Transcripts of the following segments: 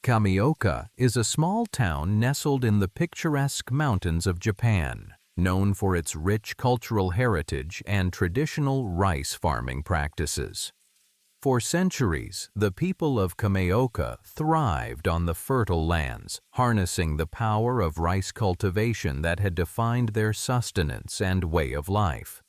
Kameoka is a small town nestled in the picturesque mountains of Japan, known for its rich cultural heritage and traditional rice farming practices. For centuries, the people of Kameoka thrived on the fertile lands, harnessing the power of rice cultivation that had defined their sustenance and way of life.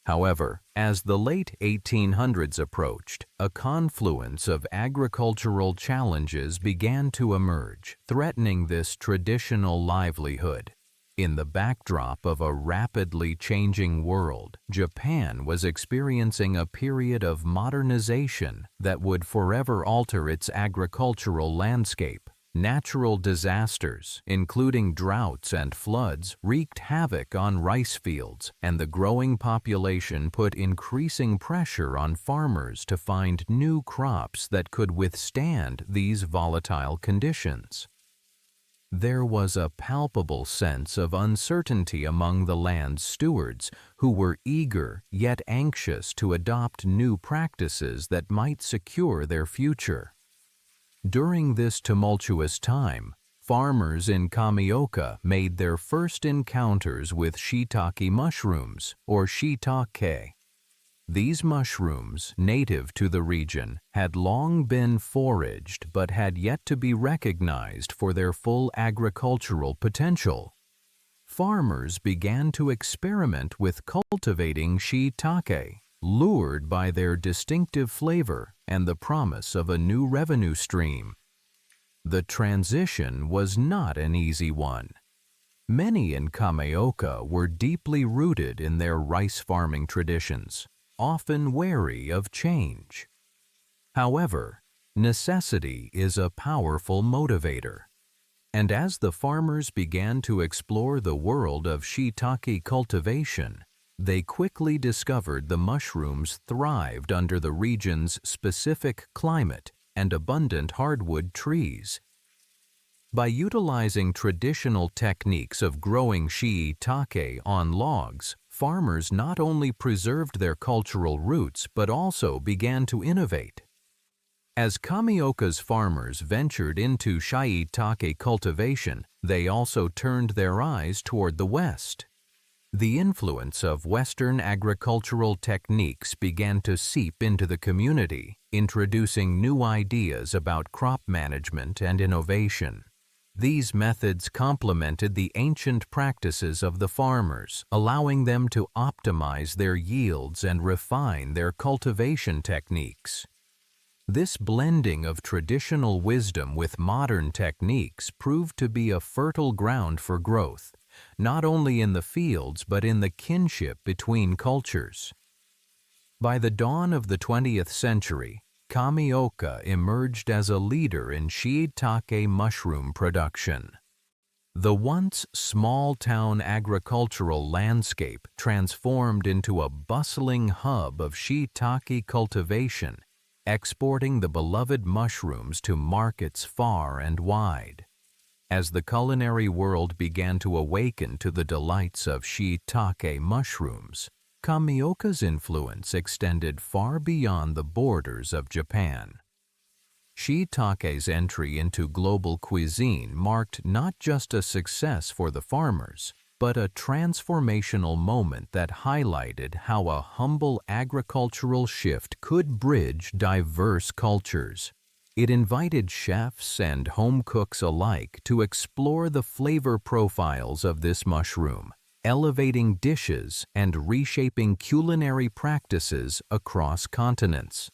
However, as the late 1800s approached, a confluence of agricultural challenges began to emerge, threatening this traditional livelihood. In the backdrop of a rapidly changing world, Japan was experiencing a period of modernization that would forever alter its agricultural landscape. Natural disasters, including droughts and floods, wreaked havoc on rice fields, and the growing population put increasing pressure on farmers to find new crops that could withstand these volatile conditions. There was a palpable sense of uncertainty among the land's stewards, who were eager yet anxious to adopt new practices that might secure their future. During this tumultuous time, farmers in Kameoka made their first encounters with shiitake mushrooms, or shiitake. These mushrooms, native to the region, had long been foraged but had yet to be recognized for their full agricultural potential. Farmers began to experiment with cultivating shiitake, lured by their distinctive flavor and the promise of a new revenue stream. The transition was not an easy one. Many in Kameoka were deeply rooted in their rice farming traditions, often wary of change. However, necessity is a powerful motivator, and as the farmers began to explore the world of shiitake cultivation, they quickly discovered the mushrooms thrived under the region's specific climate and abundant hardwood trees. By utilizing traditional techniques of growing shiitake on logs, farmers not only preserved their cultural roots but also began to innovate. As Kameoka's farmers ventured into shiitake cultivation, they also turned their eyes toward the West. The influence of Western agricultural techniques began to seep into the community, introducing new ideas about crop management and innovation. These methods complemented the ancient practices of the farmers, allowing them to optimize their yields and refine their cultivation techniques. This blending of traditional wisdom with modern techniques proved to be a fertile ground for growth, not only in the fields but in the kinship between cultures. By the dawn of the 20th century, Kameoka emerged as a leader in shiitake mushroom production. The once small-town agricultural landscape transformed into a bustling hub of shiitake cultivation, exporting the beloved mushrooms to markets far and wide. As the culinary world began to awaken to the delights of shiitake mushrooms, Kameoka's influence extended far beyond the borders of Japan. Shiitake's entry into global cuisine marked not just a success for the farmers, but a transformational moment that highlighted how a humble agricultural shift could bridge diverse cultures. It invited chefs and home cooks alike to explore the flavor profiles of this mushroom, elevating dishes and reshaping culinary practices across continents.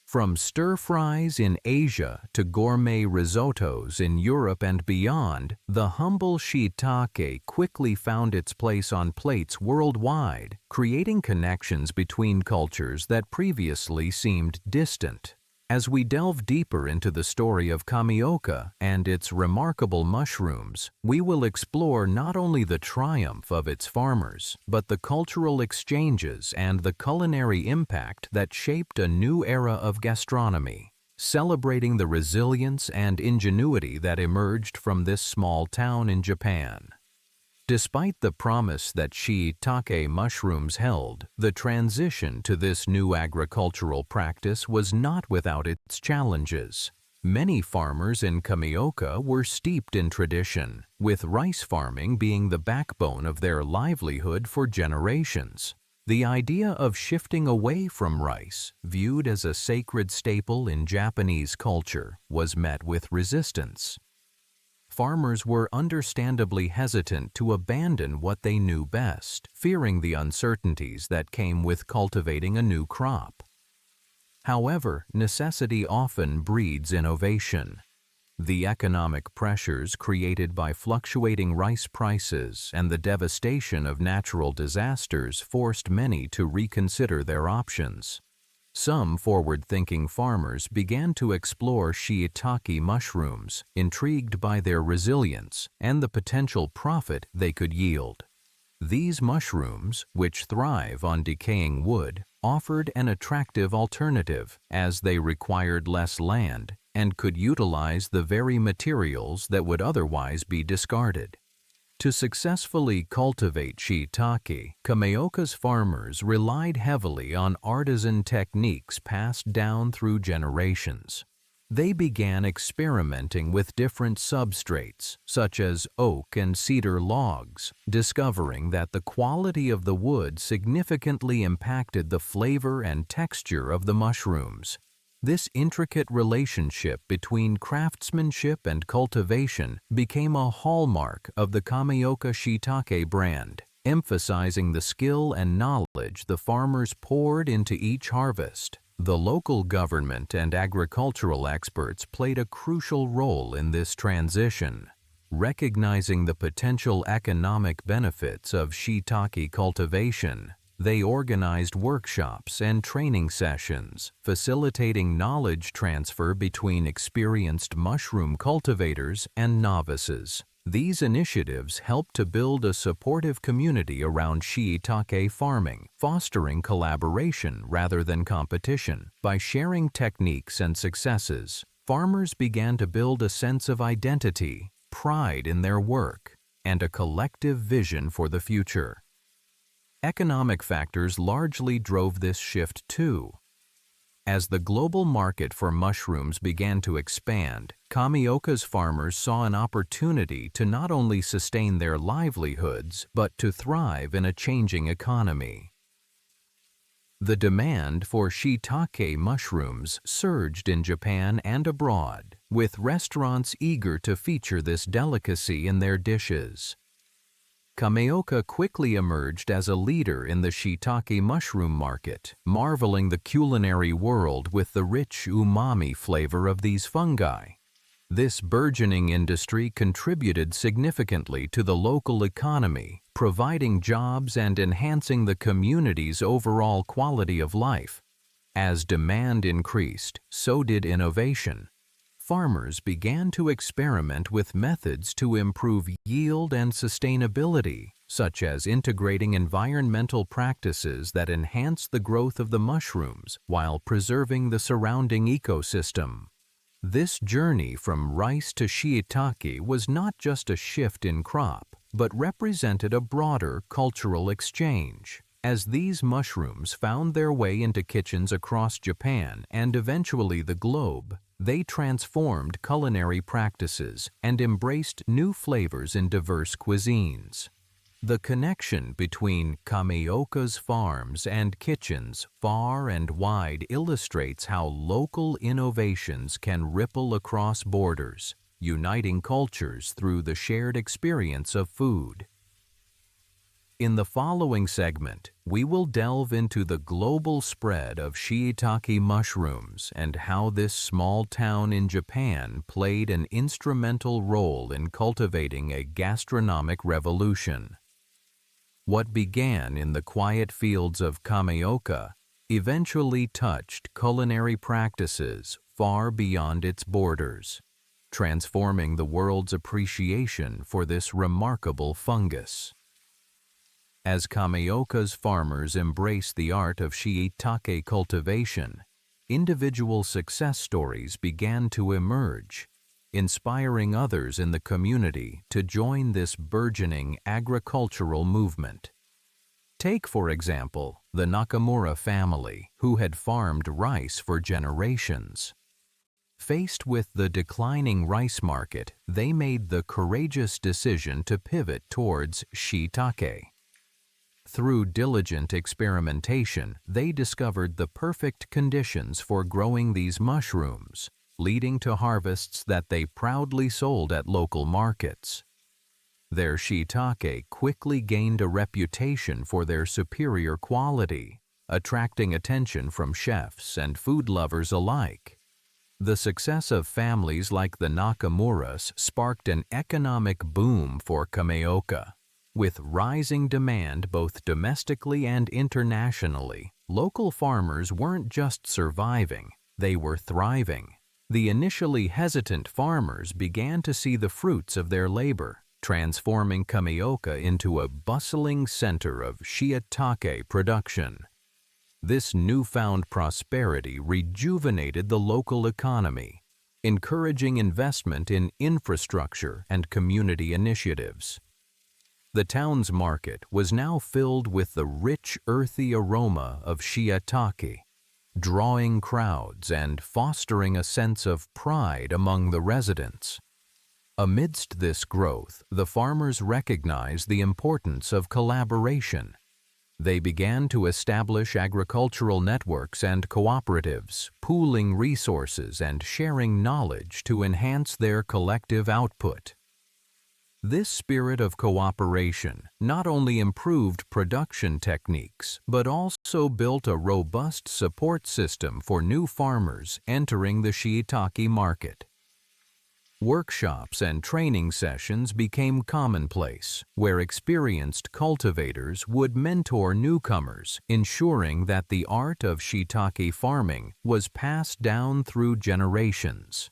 From stir-fries in Asia to gourmet risottos in Europe and beyond, the humble shiitake quickly found its place on plates worldwide, creating connections between cultures that previously seemed distant. As we delve deeper into the story of Kameoka and its remarkable mushrooms, we will explore not only the triumph of its farmers, but the cultural exchanges and the culinary impact that shaped a new era of gastronomy, celebrating the resilience and ingenuity that emerged from this small town in Japan. Despite the promise that shiitake mushrooms held, the transition to this new agricultural practice was not without its challenges. Many farmers in Kameoka were steeped in tradition, with rice farming being the backbone of their livelihood for generations. The idea of shifting away from rice, viewed as a sacred staple in Japanese culture, was met with resistance. Farmers were understandably hesitant to abandon what they knew best, fearing the uncertainties that came with cultivating a new crop. However, necessity often breeds innovation. The economic pressures created by fluctuating rice prices and the devastation of natural disasters forced many to reconsider their options. Some forward-thinking farmers began to explore shiitake mushrooms, intrigued by their resilience and the potential profit they could yield. These mushrooms, which thrive on decaying wood, offered an attractive alternative as they required less land and could utilize the very materials that would otherwise be discarded. To successfully cultivate shiitake, Kameoka's farmers relied heavily on artisan techniques passed down through generations. They began experimenting with different substrates, such as oak and cedar logs, discovering that the quality of the wood significantly impacted the flavor and texture of the mushrooms. This intricate relationship between craftsmanship and cultivation became a hallmark of the Kameoka Shiitake brand, emphasizing the skill and knowledge the farmers poured into each harvest. The local government and agricultural experts played a crucial role in this transition. Recognizing the potential economic benefits of shiitake cultivation, they organized workshops and training sessions, facilitating knowledge transfer between experienced mushroom cultivators and novices. These initiatives helped to build a supportive community around shiitake farming, fostering collaboration rather than competition. By sharing techniques and successes, farmers began to build a sense of identity, pride in their work, and a collective vision for the future. Economic factors largely drove this shift too. As the global market for mushrooms began to expand, Kameoka's farmers saw an opportunity to not only sustain their livelihoods, but to thrive in a changing economy. The demand for shiitake mushrooms surged in Japan and abroad, with restaurants eager to feature this delicacy in their dishes. Kameoka quickly emerged as a leader in the shiitake mushroom market, marveling the culinary world with the rich umami flavor of these fungi. This burgeoning industry contributed significantly to the local economy, providing jobs and enhancing the community's overall quality of life. As demand increased, so did innovation. Farmers began to experiment with methods to improve yield and sustainability, such as integrating environmental practices that enhance the growth of the mushrooms while preserving the surrounding ecosystem. This journey from rice to shiitake was not just a shift in crop, but represented a broader cultural exchange. As these mushrooms found their way into kitchens across Japan and eventually the globe, they transformed culinary practices and embraced new flavors in diverse cuisines. The connection between Kameoka's farms and kitchens far and wide illustrates how local innovations can ripple across borders, uniting cultures through the shared experience of food. In the following segment, we will delve into the global spread of shiitake mushrooms and how this small town in Japan played an instrumental role in cultivating a gastronomic revolution. What began in the quiet fields of Kameoka eventually touched culinary practices far beyond its borders, transforming the world's appreciation for this remarkable fungus. As Kameoka's farmers embraced the art of shiitake cultivation, individual success stories began to emerge, inspiring others in the community to join this burgeoning agricultural movement. Take, for example, the Nakamura family, who had farmed rice for generations. Faced with the declining rice market, they made the courageous decision to pivot towards shiitake. Through diligent experimentation, they discovered the perfect conditions for growing these mushrooms, leading to harvests that they proudly sold at local markets. Their shiitake quickly gained a reputation for their superior quality, attracting attention from chefs and food lovers alike. The success of families like the Nakamuras sparked an economic boom for Kameoka. With rising demand both domestically and internationally, local farmers weren't just surviving, they were thriving. The initially hesitant farmers began to see the fruits of their labor, transforming Kameoka into a bustling center of shiitake production. This newfound prosperity rejuvenated the local economy, encouraging investment in infrastructure and community initiatives. The town's market was now filled with the rich, earthy aroma of shiitake, drawing crowds and fostering a sense of pride among the residents. Amidst this growth, the farmers recognized the importance of collaboration. They began to establish agricultural networks and cooperatives, pooling resources and sharing knowledge to enhance their collective output. This spirit of cooperation not only improved production techniques, but also built a robust support system for new farmers entering the shiitake market. Workshops and training sessions became commonplace, where experienced cultivators would mentor newcomers, ensuring that the art of shiitake farming was passed down through generations.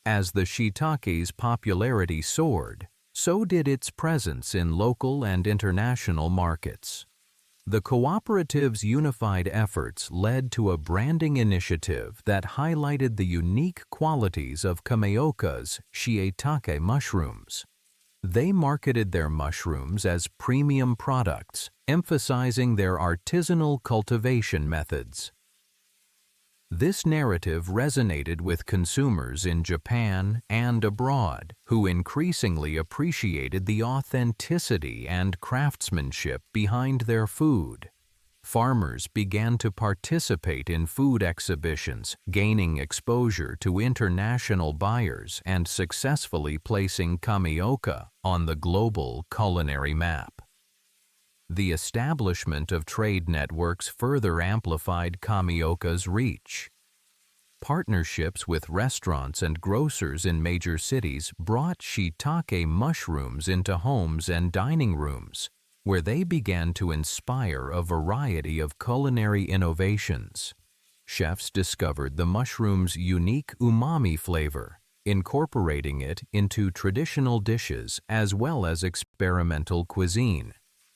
As the shiitake's popularity soared, so did its presence in local and international markets. The cooperative's unified efforts led to a branding initiative that highlighted the unique qualities of Kameoka's shiitake mushrooms. They marketed their mushrooms as premium products, emphasizing their artisanal cultivation methods. This narrative resonated with consumers in Japan and abroad, who increasingly appreciated the authenticity and craftsmanship behind their food. Farmers began to participate in food exhibitions, gaining exposure to international buyers and successfully placing Kameoka on the global culinary map. The establishment of trade networks further amplified Kameoka's reach. Partnerships with restaurants and grocers in major cities brought shiitake mushrooms into homes and dining rooms, where they began to inspire a variety of culinary innovations. Chefs discovered the mushroom's unique umami flavor, incorporating it into traditional dishes as well as experimental cuisine.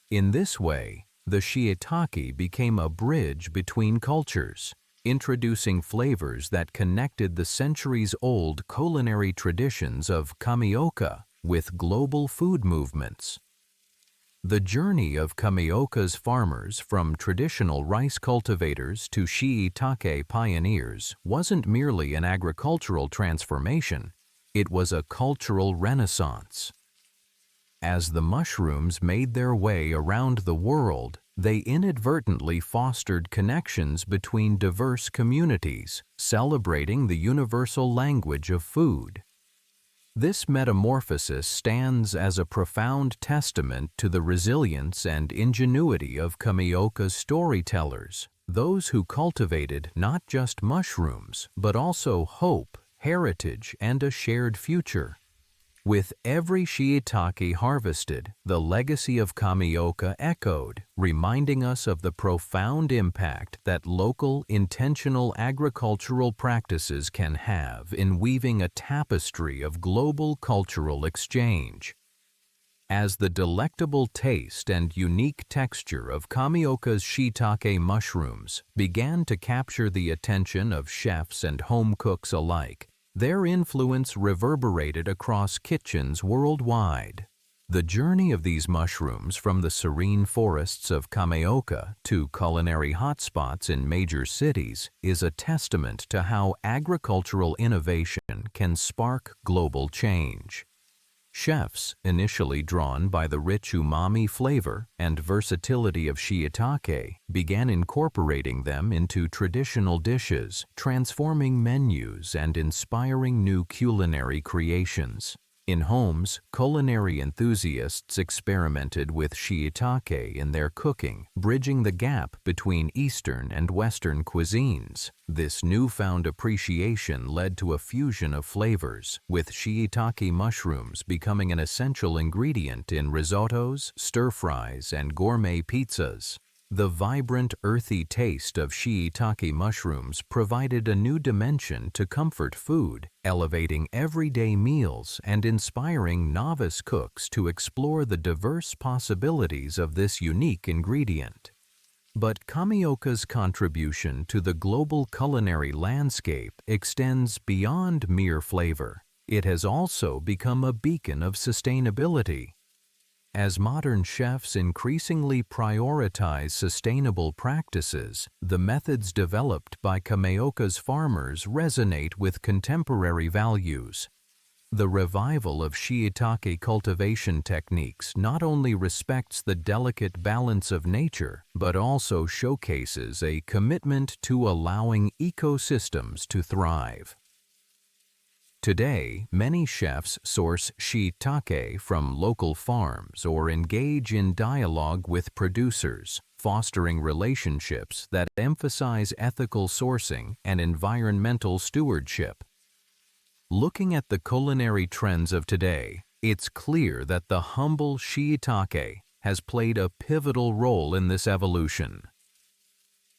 In this way, the shiitake became a bridge between cultures, introducing flavors that connected the centuries-old culinary traditions of Kameoka with global food movements. The journey of Kameoka's farmers from traditional rice cultivators to shiitake pioneers wasn't merely an agricultural transformation, it was a cultural renaissance. As the mushrooms made their way around the world, they inadvertently fostered connections between diverse communities, celebrating the universal language of food. This metamorphosis stands as a profound testament to the resilience and ingenuity of Kameoka's storytellers, those who cultivated not just mushrooms, but also hope, heritage, and a shared future. With every shiitake harvested, the legacy of Kameoka echoed, reminding us of the profound impact that local, intentional agricultural practices can have in weaving a tapestry of global cultural exchange. As the delectable taste and unique texture of Kameoka's shiitake mushrooms began to capture the attention of chefs and home cooks alike, their influence reverberated across kitchens worldwide. The journey of these mushrooms from the serene forests of Kameoka to culinary hotspots in major cities is a testament to how agricultural innovation can spark global change. Chefs, initially drawn by the rich umami flavor and versatility of shiitake, began incorporating them into traditional dishes, transforming menus and inspiring new culinary creations. In homes, culinary enthusiasts experimented with shiitake in their cooking, bridging the gap between Eastern and Western cuisines. This newfound appreciation led to a fusion of flavors, with shiitake mushrooms becoming an essential ingredient in risottos, stir-fries, and gourmet pizzas. The vibrant, earthy taste of shiitake mushrooms provided a new dimension to comfort food, elevating everyday meals and inspiring novice cooks to explore the diverse possibilities of this unique ingredient. But Kameoka's contribution to the global culinary landscape extends beyond mere flavor. It has also become a beacon of sustainability. As modern chefs increasingly prioritize sustainable practices, the methods developed by Kameoka's farmers resonate with contemporary values. The revival of shiitake cultivation techniques not only respects the delicate balance of nature, but also showcases a commitment to allowing ecosystems to thrive. Today, many chefs source shiitake from local farms or engage in dialogue with producers, fostering relationships that emphasize ethical sourcing and environmental stewardship. Looking at the culinary trends of today, it's clear that the humble shiitake has played a pivotal role in this evolution.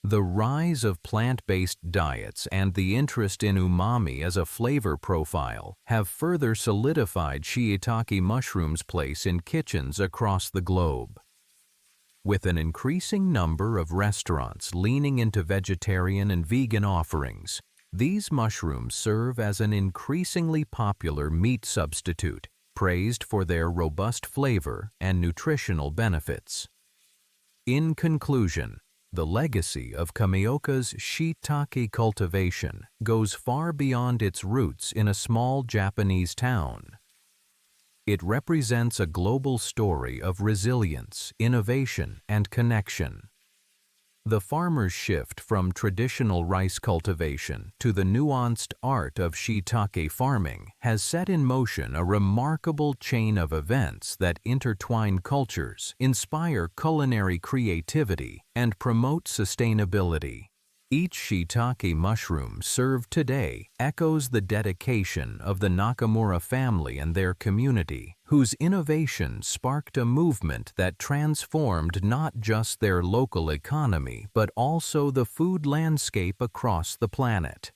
The rise of plant-based diets and the interest in umami as a flavor profile have further solidified shiitake mushrooms' place in kitchens across the globe. With an increasing number of restaurants leaning into vegetarian and vegan offerings, these mushrooms serve as an increasingly popular meat substitute, praised for their robust flavor and nutritional benefits. In conclusion, the legacy of Kameoka's shiitake cultivation goes far beyond its roots in a small Japanese town. It represents a global story of resilience, innovation, and connection. The farmer's shift from traditional rice cultivation to the nuanced art of shiitake farming has set in motion a remarkable chain of events that intertwine cultures, inspire culinary creativity, and promote sustainability. Each shiitake mushroom served today echoes the dedication of the Nakamura family and their community, whose innovation sparked a movement that transformed not just their local economy, but also the food landscape across the planet.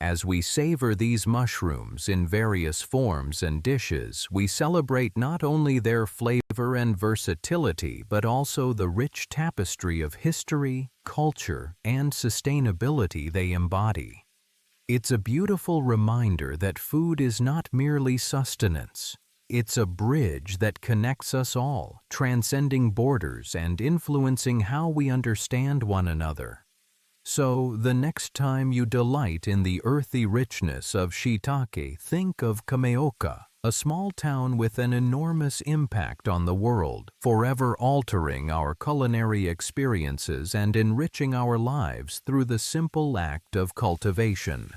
As we savor these mushrooms in various forms and dishes, we celebrate not only their flavor and versatility, but also the rich tapestry of history, culture, and sustainability they embody. It's a beautiful reminder that food is not merely sustenance. It's a bridge that connects us all, transcending borders and influencing how we understand one another. So, the next time you delight in the earthy richness of shiitake, think of Kameoka, a small town with an enormous impact on the world, forever altering our culinary experiences and enriching our lives through the simple act of cultivation.